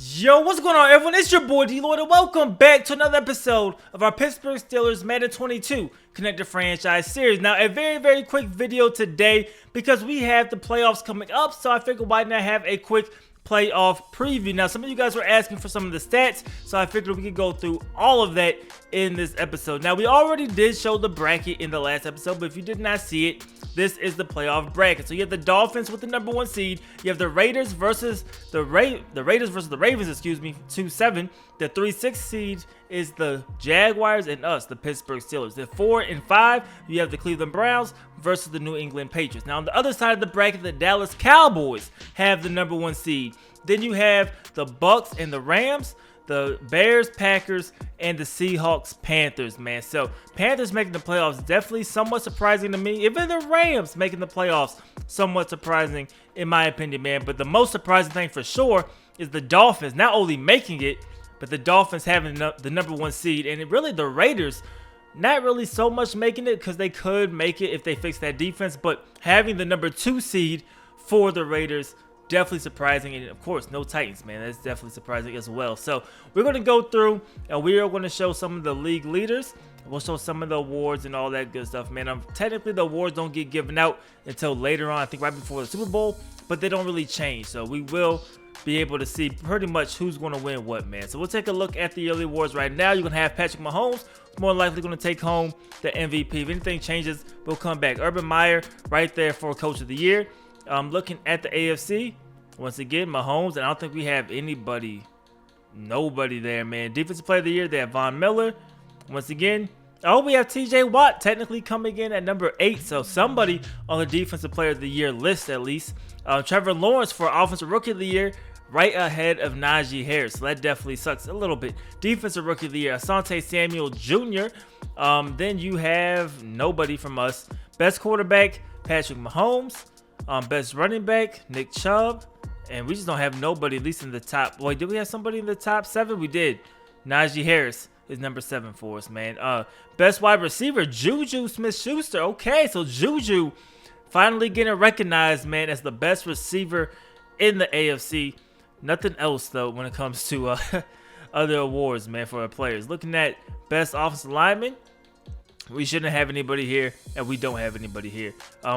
Yo, what's going on, everyone? It's your boy DLloyd, and welcome back to another episode of our Pittsburgh Steelers Madden 22 Connected Franchise Series. Now, a very quick video today because we have the playoffs coming up, so I figured why not have a quick playoff preview. Now, some of you guys were asking for some of the stats, so I figured we could go through all of that in this episode. Now, we already did show the bracket in the last episode, but if you did not see it, this is the playoff bracket. So you have the Dolphins with the #1 seed. You have the Raiders versus the Ravens, excuse me, 2-7. The 3-6 seed is the Jaguars, and us, the Pittsburgh Steelers. The 4 and 5, you have the Cleveland Browns versus the New England Patriots. Now on the other side of the bracket, the Dallas Cowboys have the #1 seed. Then you have the Bucks and the Rams, the Bears, Packers, and the Seahawks, Panthers, man. So Panthers making the playoffs, definitely somewhat surprising to me. Even the Rams making the playoffs, somewhat surprising in my opinion, man. But the most surprising thing for sure is the Dolphins not only making it, but the Dolphins having the #1 seed. And really the Raiders not really so much making it, because they could make it if they fix that defense. But having the #2 seed for the Raiders, definitely surprising. And of course, no Titans, man. That's definitely surprising as well. So we're going to go through and we are going to show some of the league leaders. We'll show some of the awards and all that good stuff, man. Technically, the awards don't get given out until later on, I think right before the Super Bowl, but they don't really change. So we will be able to see pretty much who's going to win what, man. So we'll take a look at the yearly awards right now. You're going to have Patrick Mahomes, more likely going to take home the MVP. If anything changes, we'll come back. Urban Meyer right there for Coach of the Year. Looking at the AFC, once again, Mahomes, and I don't think we have nobody there, man. Defensive Player of the Year, they have Von Miller. Once again, we have TJ Watt technically coming in at #8, so somebody on the Defensive Player of the Year list at least. Trevor Lawrence for Offensive Rookie of the Year, right ahead of Najee Harris, so that definitely sucks a little bit. Defensive Rookie of the Year, Asante Samuel Jr. Then you have nobody from us. Best Quarterback, Patrick Mahomes. Best Running Back, Nick Chubb. And we just don't have nobody, at least in the top. Wait, did we have somebody in the top 7? We did. Najee Harris is #7 for us, man. Best Wide Receiver, Juju Smith-Schuster. Okay, so Juju finally getting recognized, man, as the best receiver in the AFC. Nothing else, though, when it comes to other awards, man, for our players. Looking at Best Offensive Lineman, we shouldn't have anybody here, and we don't have anybody here.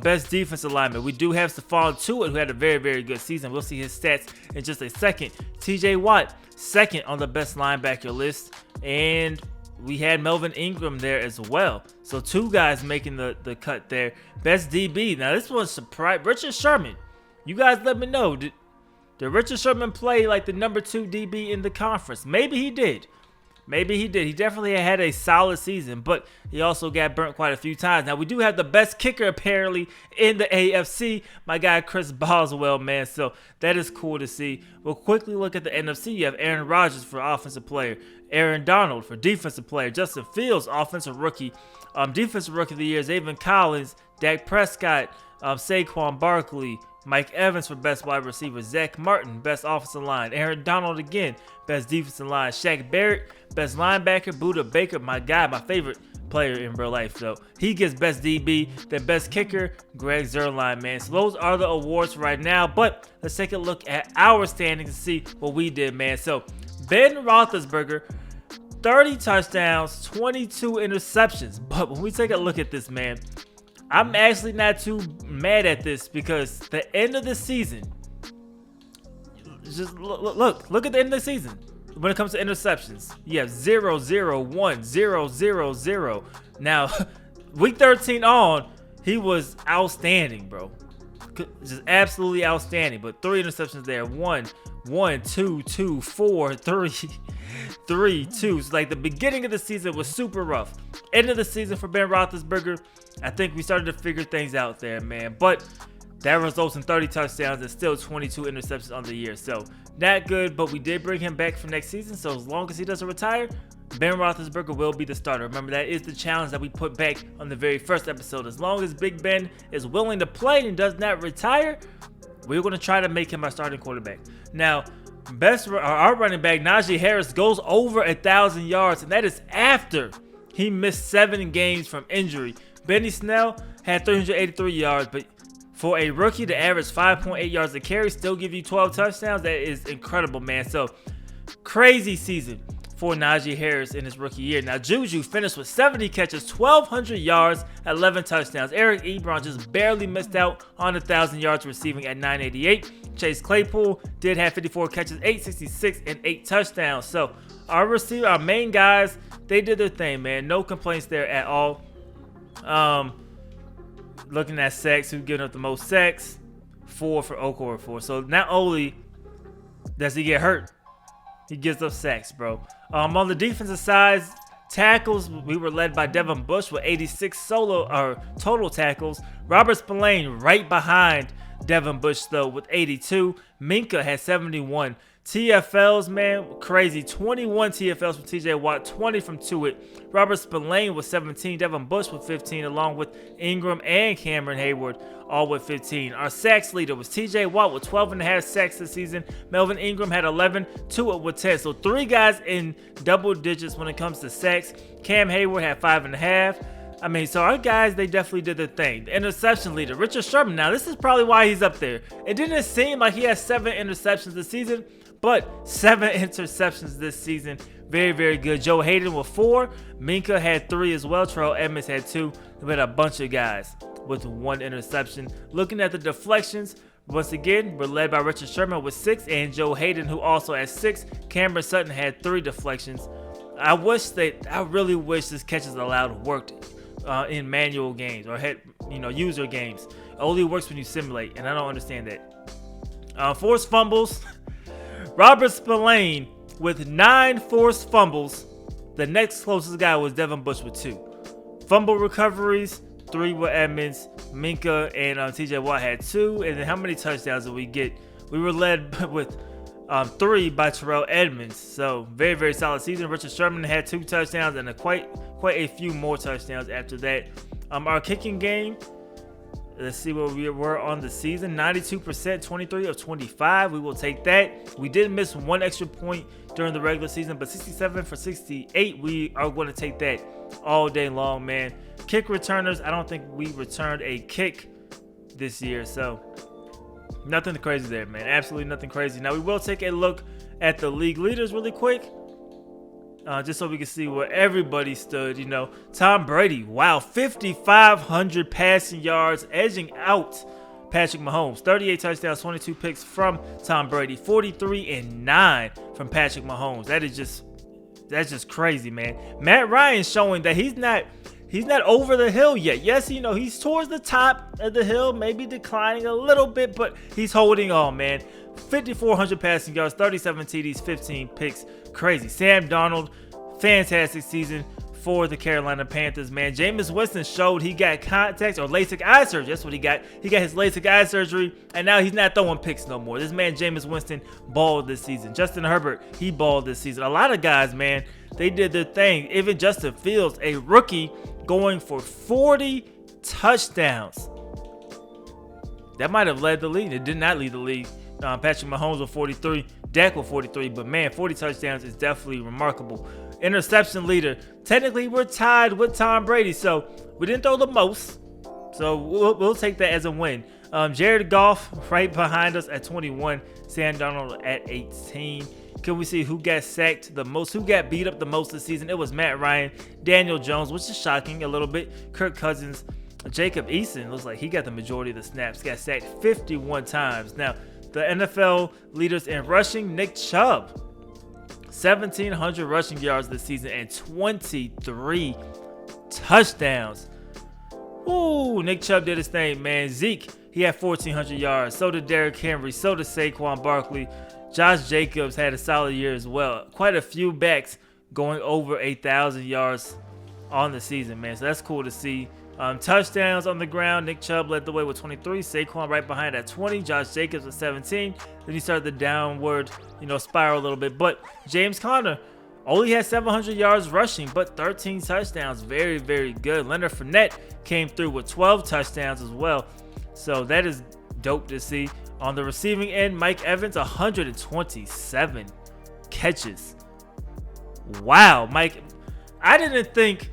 Best defensive lineman, we do have Stephon Tuitt, who had a very good season. We'll see his stats in just a second. TJ Watt, second on the best linebacker list, and we had Melvin Ingram there as well. So 2 guys making the cut there. Best DB, now this was surprise. Richard Sherman, you guys let me know. Did Richard Sherman play like the #2 DB in the conference? Maybe he did. Maybe he did. He definitely had a solid season, but he also got burnt quite a few times. Now, we do have the best kicker, apparently, in the AFC. My guy, Chris Boswell, man. So that is cool to see. We'll quickly look at the NFC. You have Aaron Rodgers for Offensive Player. Aaron Donald for Defensive Player. Justin Fields, Offensive Rookie. Defensive Rookie of the Year, Zayvon Collins. Dak Prescott. Saquon Barkley. Mike Evans for Best Wide Receiver. Zach Martin, Best Offensive Line. Aaron Donald again, Best Defensive Line. Shaq Barrett, Best Linebacker. Buda Baker, my guy, my favorite player in real life, though. He gets Best DB. Then Best Kicker, Greg Zuerlein, man. So those are the awards right now. But let's take a look at our standings and see what we did, man. So Ben Roethlisberger, 30 touchdowns, 22 interceptions. But when we take a look at this, man, I'm actually not too mad at this, because the end of the season, just look at the end of the season. When it comes to interceptions, you have 0, 0, 1, 0, 0, 0. Now, week 13 on, he was outstanding, bro. Just absolutely outstanding. But 3 interceptions there. 1, 2, 2, 4, 3, 3, 2. So like the beginning of the season was super rough. End of the season for Ben Roethlisberger, I think we started to figure things out there, man. But that results in 30 touchdowns and still 22 interceptions on the year. So not good, but we did bring him back for next season. So as long as he doesn't retire, Ben Roethlisberger will be the starter. Remember, that is the challenge that we put back on the very first episode. As long as Big Ben is willing to play and does not retire, we're going to try to make him our starting quarterback. Now, our running back, Najee Harris, goes over 1,000 yards, and that is after he missed 7 games from injury. Benny Snell had 383 yards, but For a rookie to average 5.8 yards a carry, still give you 12 touchdowns, that is incredible, man. So, crazy season for Najee Harris in his rookie year. Now, Juju finished with 70 catches, 1,200 yards, 11 touchdowns. Eric Ebron just barely missed out on 1,000 yards receiving at 988. Chase Claypool did have 54 catches, 866, and 8 touchdowns. So, our main guys, they did their thing, man. No complaints there at all. Looking at sacks, who's giving up the most sacks? 4 for Okorafor. So not only does he get hurt, he gives up sacks, bro. On the defensive side, tackles, we were led by Devin Bush with 86 total tackles. Robert Spillane right behind Devin Bush, though, with 82. Minka had 71. TFLs, man, crazy. 21 TFLs from TJ Watt, 20 from Tuitt. Robert Spillane with 17. Devin Bush with 15, along with Ingram and Cameron Hayward, all with 15. Our sacks leader was TJ Watt with 12.5 sacks this season. Melvin Ingram had 11. Tuitt with 10. So 3 guys in double digits when it comes to sacks. Cam Hayward had 5.5. I mean, so our guys, they definitely did their thing. The interception leader, Richard Sherman. Now, this is probably why he's up there. It didn't seem like he had 7 interceptions this season, but 7 interceptions this season. Very, very good. Joe Hayden with 4. Minka had 3 as well. Terrell Edmonds had 2. We had a bunch of guys with 1 interception. Looking at the deflections, once again, we're led by Richard Sherman with 6 and Joe Hayden, who also had 6. Cameron Sutton had 3 deflections. I really wish this catches allowed worked in manual games or user games. It only works when you simulate, and I don't understand that. Forced fumbles. Robert Spillane with 9 forced fumbles. The next closest guy was Devin Bush with 2. Fumble recoveries, 3 with Edmonds. Minka and TJ Watt had 2. And then how many touchdowns did we get? We were led with 3 by Terrell Edmonds. So very, very solid season. Richard Sherman had 2 touchdowns and quite a few more touchdowns after that. Our kicking game, let's see where we were on the season. 92%, 23 of 25. We will take that. We did miss 1 extra point during the regular season, but 67 for 68. We are going to take that all day long, man. Kick returners, I don't think we returned a kick this year, so nothing crazy there, man. Absolutely nothing crazy. Now, we will take a look at the league leaders really quick. Just so we can see where everybody stood. Tom Brady, wow, 5,500 passing yards, edging out Patrick Mahomes. 38 touchdowns, 22 picks from Tom Brady. 43-9 from Patrick Mahomes. That's just crazy, man. Matt Ryan showing that he's not over the hill yet. Yes, he's towards the top of the hill, maybe declining a little bit, but he's holding on, man. 5,400 passing yards, 37 TDs, 15 picks. Crazy. Sam Darnold, fantastic season for the Carolina Panthers, man. Jameis Winston showed he got contacts or LASIK eye surgery. That's what he got. He got his LASIK eye surgery, and now he's not throwing picks no more. This man, Jameis Winston, balled this season. Justin Herbert, he balled this season. A lot of guys, man, they did their thing. Even Justin Fields, a rookie, going for 40 touchdowns. That might have led the league. It did not lead the league. Patrick Mahomes with 43, Dak with 43, but man, 40 touchdowns is definitely remarkable. Interception leader, technically we're tied with Tom Brady, so we didn't throw the most, so we'll take that as a win. Jared Goff right behind us at 21, Sam Darnold at 18. Can we see who got sacked the most, who got beat up the most this season? It was Matt Ryan, Daniel Jones, which is shocking a little bit, Kirk Cousins, Jacob Eason looks like he got the majority of the snaps, got sacked 51 times. Now, the NFL leaders in rushing, Nick Chubb, 1,700 rushing yards this season and 23 touchdowns. Ooh, Nick Chubb did his thing, man. Zeke, he had 1,400 yards. So did Derrick Henry. So did Saquon Barkley. Josh Jacobs had a solid year as well. Quite a few backs going over 1,000 yards on the season, man. So that's cool to see. Touchdowns on the ground, Nick Chubb led the way with 23, Saquon right behind at 20, Josh Jacobs with 17. Then he started the downward, spiral a little bit. But James Conner only had 700 yards rushing, but 13 touchdowns. Very, very good. Leonard Fournette came through with 12 touchdowns as well. So that is dope to see. On the receiving end, Mike Evans, 127 catches. Wow, Mike. I didn't think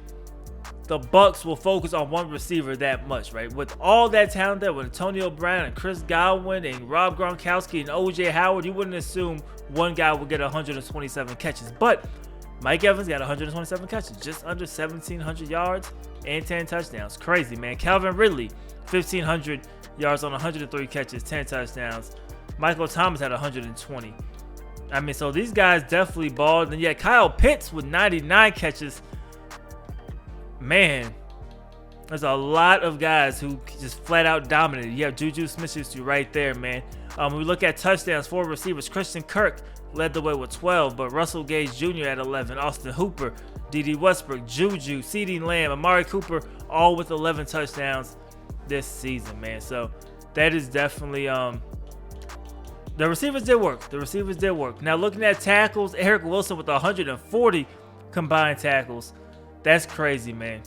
the Bucks will focus on one receiver that much, right? With all that talent there, with Antonio Brown and Chris Godwin and Rob Gronkowski and O.J. Howard, you wouldn't assume one guy would get 127 catches. But Mike Evans got 127 catches, just under 1,700 yards and 10 touchdowns. Crazy, man. Calvin Ridley, 1,500 yards on 103 catches, 10 touchdowns. Michael Thomas had 120. I mean, so these guys definitely balled. And yet Kyle Pitts with 99 catches. Man, there's a lot of guys who just flat out dominated. You have Juju Smith-Schuster right there, man. When we look at touchdowns for receivers, Christian Kirk led the way with 12, but Russell Gage Jr. at 11, Austin Hooper, D.D. Westbrook, Juju, CeeDee Lamb, Amari Cooper, all with 11 touchdowns this season, man. So that is definitely the receivers did work. The receivers did work. Now looking at tackles, Eric Wilson with 140 combined tackles. That's crazy, man.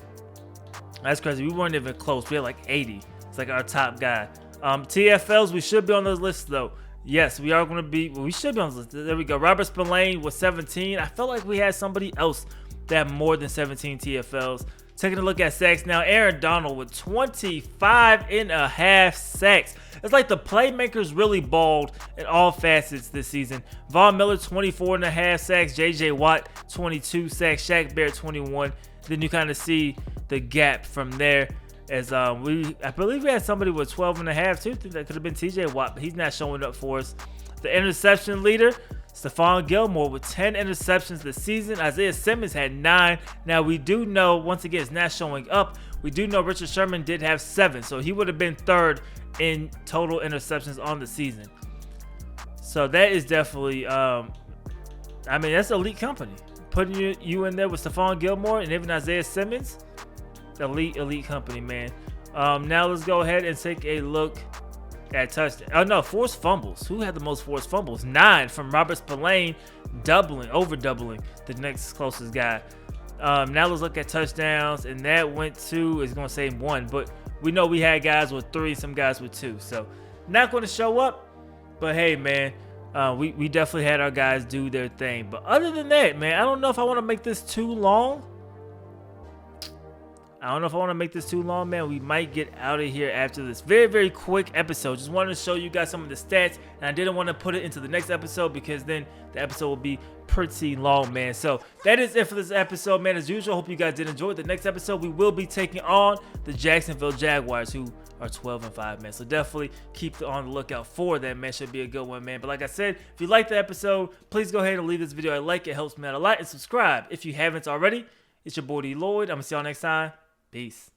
That's crazy. We weren't even close. We had like 80. It's like our top guy. TFLs, we should be on those lists though. Yes, we are going to be. Well, we should be on this list. There we go. Robert Spillane with 17. I felt like we had somebody else that had more than 17 TFLs. Taking a look at sacks now. Aaron Donald with 25.5 sacks. It's like the playmakers really balled in all facets this season. Von Miller, 24.5 sacks. J.J. Watt, 22 sacks. Shaq Barrett, 21. Then you kind of see the gap from there. As I believe we had somebody with 12.5 too. I think that could have been T.J. Watt, but he's not showing up for us. The interception leader, Stephon Gilmore with 10 interceptions this season. Isaiah Simmons had 9. Now we do know, once again, it's not showing up. We do know Richard Sherman did have 7, so he would have been 3rd in total interceptions on the season. So that is definitely, I mean, that's elite company. Putting you in there with Stephon Gilmore and even Isaiah Simmons. Elite company, man. Now let's go ahead and take a look at touchdown. Oh no, forced fumbles. Who had the most forced fumbles? 9 from Robert Spillane, over doubling the next closest guy. Now let's look at touchdowns, and that went to, it's going to say 1, but we know we had guys with 3, some guys with 2. So not going to show up, but hey, man, we definitely had our guys do their thing. But other than that, man, I don't know if I want to make this too long. Man. We might get out of here after this very quick episode. Just wanted to show you guys some of the stats, and I didn't want to put it into the next episode because then the episode will be pretty long, man. So that is it for this episode, man. As usual, hope you guys did enjoy. The next episode, we will be taking on the Jacksonville Jaguars, who are 12-5, man. So definitely keep on the lookout for that, man. Should be a good one, man. But like I said, if you liked the episode, please go ahead and leave this video a like. It helps me out a lot. And subscribe if you haven't already. It's your boy D Lloyd. I'm going to see y'all next time. Peace.